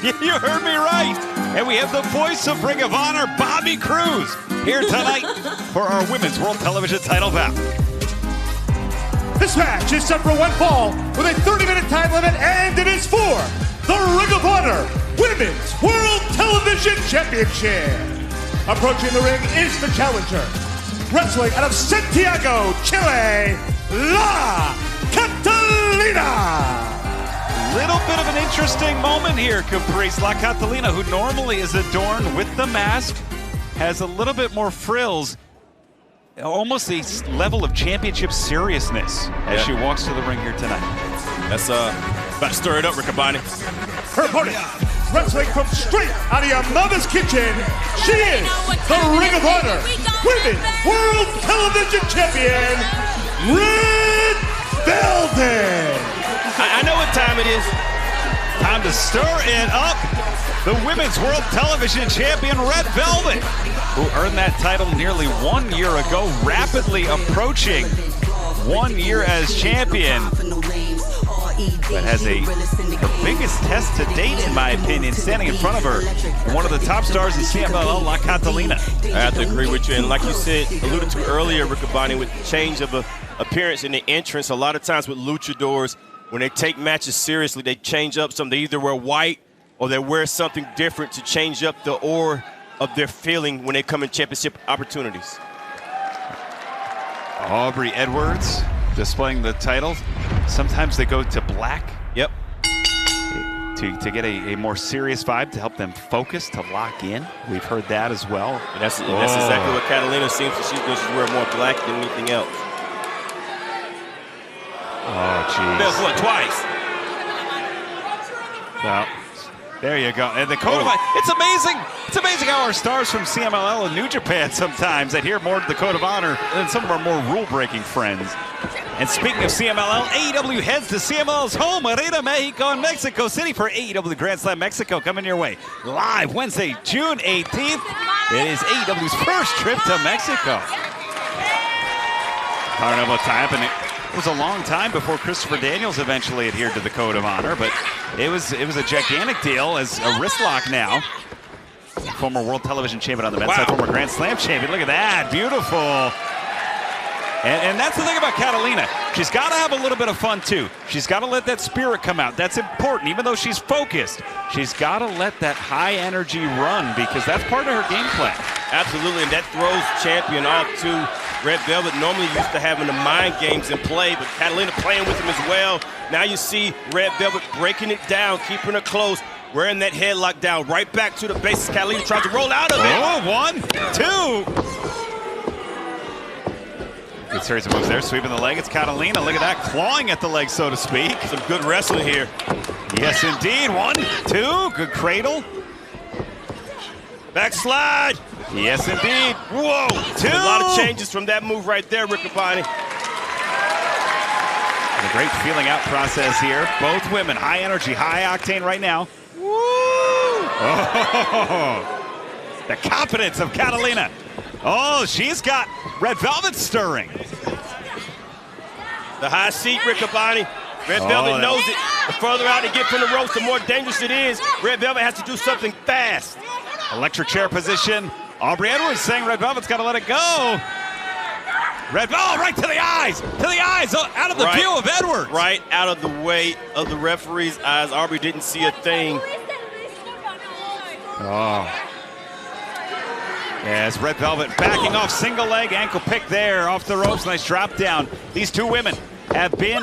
You heard me right. And we have the voice of Ring of Honor, Bobby Cruz, here tonight for our Women's World Television title bout. This match is set for one fall with a 30-minute time limit, and it is for the Ring of Honor Women's World Television Championship. Approaching the ring is the challenger, wrestling out of Santiago, Chile, La Catalina. Little bit of an interesting moment here, Caprice. La Catalina, who normally is adorned with the mask, has a little bit more frills, almost a level of championship seriousness as she walks to the ring here tonight. That's about to stir it up, Riccaboni. Her opponent, wrestling from straight out of your mother's kitchen, she is the Ring of Honor Women's World Television Champion, Red Velvet. I know what time it is. Time to stir it up. The Women's World Television Champion, Red Velvet, who earned that title nearly 1 year ago, rapidly approaching 1 year as champion. That has her biggest test to date, in my opinion, standing in front of her. One of the top stars in CMLL, La Catalina. I have to agree with you. And like you said, alluded to earlier, Riccaboni, with the change of appearance in the entrance, a lot of times with luchadors, when they take matches seriously, they change up something. They either wear white or they wear something different to change up the aura of their feeling when they come in championship opportunities. Aubrey Edwards displaying the title. Sometimes they go to black. Yep. To get a more serious vibe, to help them focus, to lock in. We've heard that as well. And that's exactly what Catalina seems to. She's wearing more black than anything else. Oh, geez. Bell foot twice. Well, there you go. And the code of it's amazing. It's amazing how our stars from CMLL and New Japan sometimes adhere more to the code of honor than some of our more rule-breaking friends. And speaking of CMLL, AEW heads to CMLL's home, Arena Mexico in Mexico City for AEW Grand Slam Mexico coming your way. Live Wednesday, June 18th. It is AEW's first trip to Mexico. I don't know about time, and it was a long time before Christopher Daniels eventually adhered to the code of honor, but it was a gigantic deal as a wrist lock now. Former World Television Champion on the men's side, former Grand Slam champion. Look at that, beautiful. And that's the thing about Catalina. She's got to have a little bit of fun too. She's got to let that spirit come out. That's important. Even though she's focused, she's got to let that high energy run, because that's part of her game plan. Absolutely, and that throws champion off too. Red Velvet normally used to having the mind games in play, but Catalina playing with him as well. Now you see Red Velvet breaking it down, keeping her close, wearing that headlock down, right back to the bases. Catalina tries to roll out of it. Oh, 1, 2. Good series of moves there, sweeping the leg. It's Catalina. Look at that, clawing at the leg, so to speak. Some good wrestling here. Yes, indeed. 1, 2. Good cradle. Backslide. Yes, indeed. Whoa, 2. A lot of changes from that move right there, Riccaboni. A great feeling out process here. Both women, high energy, high octane right now. Woo! Oh, the confidence of Catalina. Oh, she's got Red Velvet stirring. The high seat, Riccaboni. Red Velvet knows it. The further out they get from the ropes, the more dangerous it is. Red Velvet has to do something fast. Electric chair position. Aubrey Edwards saying Red Velvet's got to let it go. Red Velvet, right to the eyes. To the eyes, out of the view of Edwards. Right out of the way of the referee's eyes. Aubrey didn't see a thing. Oh. Yes, Red Velvet backing off, single leg, ankle pick there, off the ropes, nice drop down. These two women have been...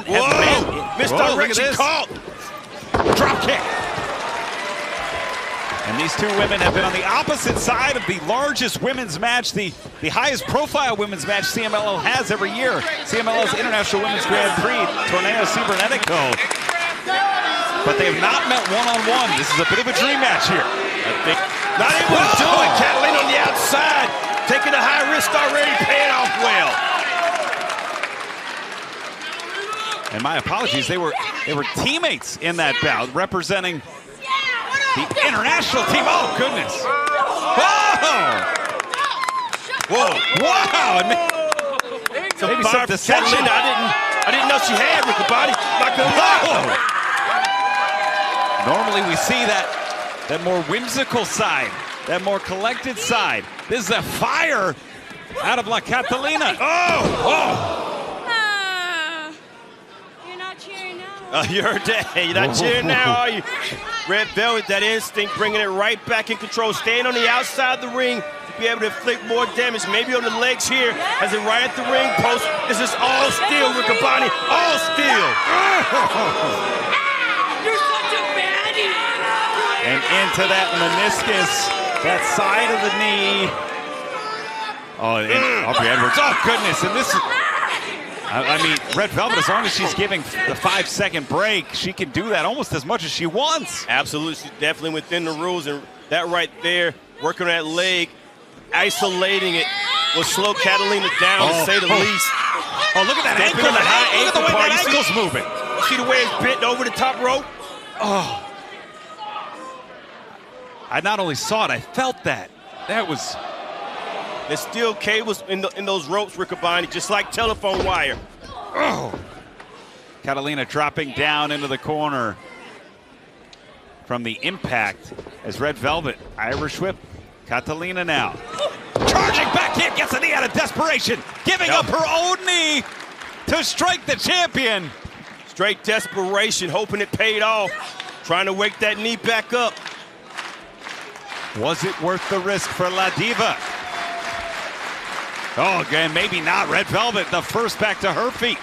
Misdirection caught. Drop kick. And these two women have been on the opposite side of the largest women's match, the highest profile women's match CMLL has every year. CMLL's International Women's Grand Prix, Torneo Cibernetico. But they have not met one-on-one. This is a bit of a dream match here. Not able to do it. Catalina on the outside, taking a high risk already, paying off well. And my apologies, they were teammates in that bout, representing the international team. Oh goodness! Whoa! Wow! So maybe some deception. I didn't know she had Riccaboni. Not gonna lie. Normally we see that that more whimsical side, that more collected side. This is a fire out of La Catalina. You're not cheering now. You're not cheering now, are you? Red Velvet, that instinct, bringing it right back in control. Staying on the outside of the ring to be able to inflict more damage. Maybe on the legs here, as it right at the ring post. This is all steel, Riccaboni, all steel. You're such a baddie. And into that meniscus, that side of the knee. Oh, and Aubrey Edwards. Oh, goodness. And this is, I mean, Red Velvet, as long as she's giving the 5-second break, she can do that almost as much as she wants. Absolutely. She's definitely within the rules. And that right there, working on that leg, isolating it, will slow Catalina down, to say the least. Oh, look at that ankle. On the high Look at the way part. that ankle's moving. See the way it's bent over the top rope? Oh. I not only saw it, I felt that. That was... There's still cables in those ropes, Riccaboni, just like telephone wire. Oh. Catalina dropping down into the corner from the impact as Red Velvet, Irish whip, Catalina now. Charging back kick, gets a knee out of desperation, giving up her own knee to strike the champion. Straight desperation, hoping it paid off, trying to wake that knee back up. Was it worth the risk for La Diva? Oh, again, maybe not. Red Velvet, the first back to her feet.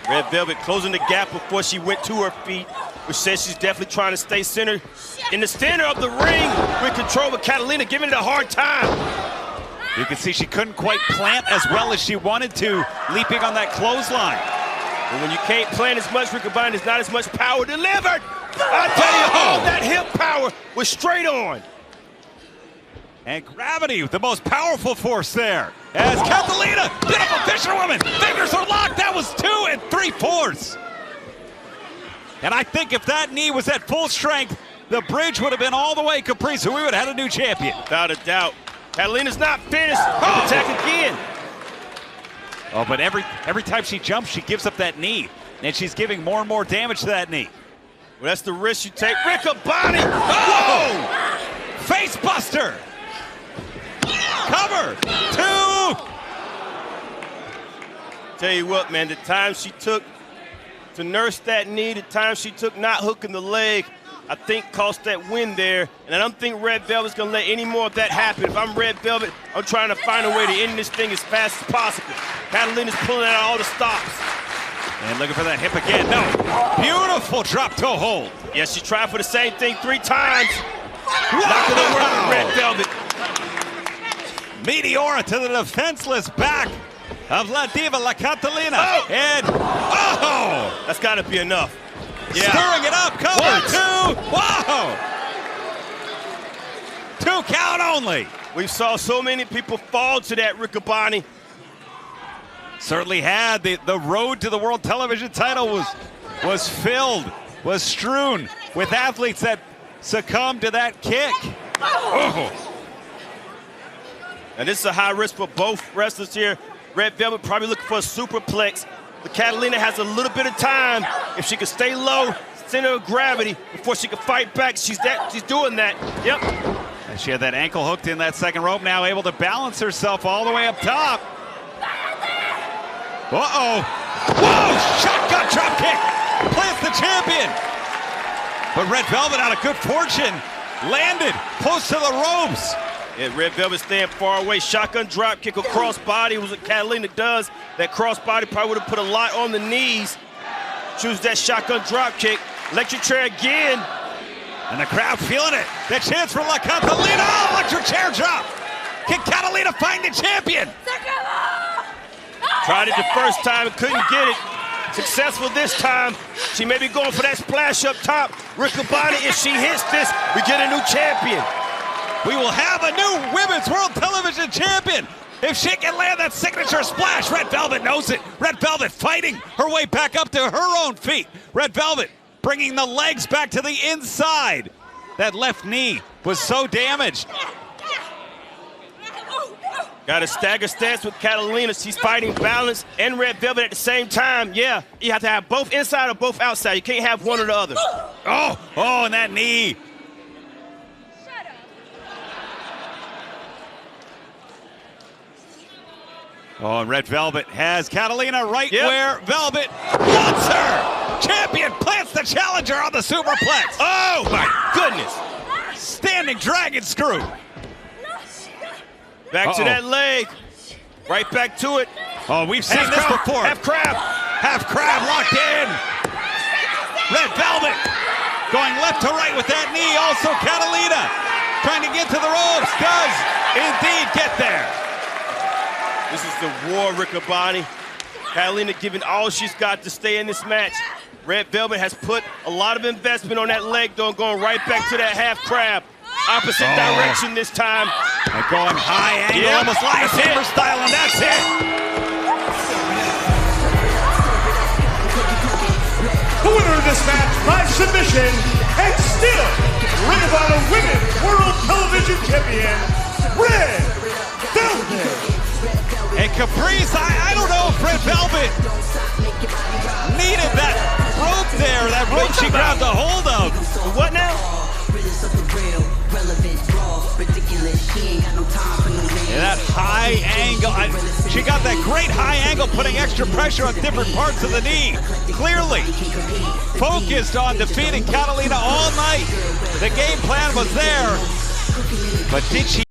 Red Velvet closing the gap before she went to her feet, which says she's definitely trying to stay centered in the center of the ring with control, but Catalina giving it a hard time. You can see she couldn't quite plant as well as she wanted to, leaping on that clothesline. And when you can't plant as much, Riccaboni, there's not as much power delivered. I tell you, all that hip power was straight on. And gravity, the most powerful force there. As Catalina, beautiful fisherwoman, fingers are locked. That was 2 3/4. And I think if that knee was at full strength, the bridge would have been all the way Caprice, so we would have had a new champion. Without a doubt. Catalina's not finished. Attack again. Oh, but every time she jumps, she gives up that knee. And she's giving more and more damage to that knee. Well, that's the risk you take. Riccaboni! Oh! Face buster! Cover! 2! Tell you what, man, the time she took to nurse that knee, the time she took not hooking the leg, I think cost that win there. And I don't think Red Velvet's going to let any more of that happen. If I'm Red Velvet, I'm trying to find a way to end this thing as fast as possible. Catalina's pulling out all the stops. And looking for that hip again. No. Beautiful drop toe hold. Yes, she tried for the same thing 3 times. Not going to work with Red Velvet. Meteora to the defenseless back of La Diva, La Catalina. Oh. And, That's got to be enough. Yeah. Stirring it up, cover, 2. 2 count only. We saw so many people fall to that, Riccaboni. Certainly had. The road to the World Television title was filled, was strewn with athletes that succumbed to that kick. Oh. And this is a high risk for both wrestlers here. Red Velvet probably looking for a superplex. But Catalina has a little bit of time. If she can stay low, center of gravity, before she can fight back, she's doing that. Yep. And she had that ankle hooked in that second rope, now able to balance herself all the way up top. Uh-oh. Whoa! Shotgun drop kick. Plants the champion. But Red Velvet, out of good fortune, landed close to the ropes. Yeah, Red Velvet staying far away. Shotgun drop kick, a cross body was what Catalina does. That cross body probably would have put a lot on the knees. Choose that shotgun drop kick. Electric chair again. And the crowd feeling it. The chance for La Catalina. Oh, electric chair drop. Can Catalina find the champion? Tried it the first time and couldn't get it. Successful this time. She may be going for that splash up top. Riccaboni, if she hits this, we get a new champion. We will have a new Women's World Television Champion. If she can land that signature splash, Red Velvet knows it. Red Velvet fighting her way back up to her own feet. Red Velvet bringing the legs back to the inside. That left knee was so damaged. Got a stagger stance with Catalina. She's fighting balance and Red Velvet at the same time. Yeah, you have to have both inside or both outside. You can't have one or the other. Oh, and that knee. Oh, and Red Velvet has Catalina right where Velvet wants her. Champion plants the challenger on the superplex. Oh, my goodness. Standing dragon screw. Back to that leg. Right back to it. Oh, we've seen this before. Half crab. Half crab locked in. Red Velvet going left to right with that knee. Also Catalina trying to get to the ropes. Does indeed get there. This is the war, Riccaboni. Catalina giving all she's got to stay in this match. Red Velvet has put a lot of investment on that leg, though, going right back to that half crab. Opposite direction this time. And going high angle, almost lightsaber style, and that's it. The winner of this match by submission, and still Ring of Honor Women's World Television Champion, Red Velvet. And Caprice, I don't know if Red Velvet needed that rope there, that rope she grabbed a hold of. What now? And that high angle, she got that great high angle, putting extra pressure on different parts of the knee. Clearly focused on defeating Catalina all night. The game plan was there, but did she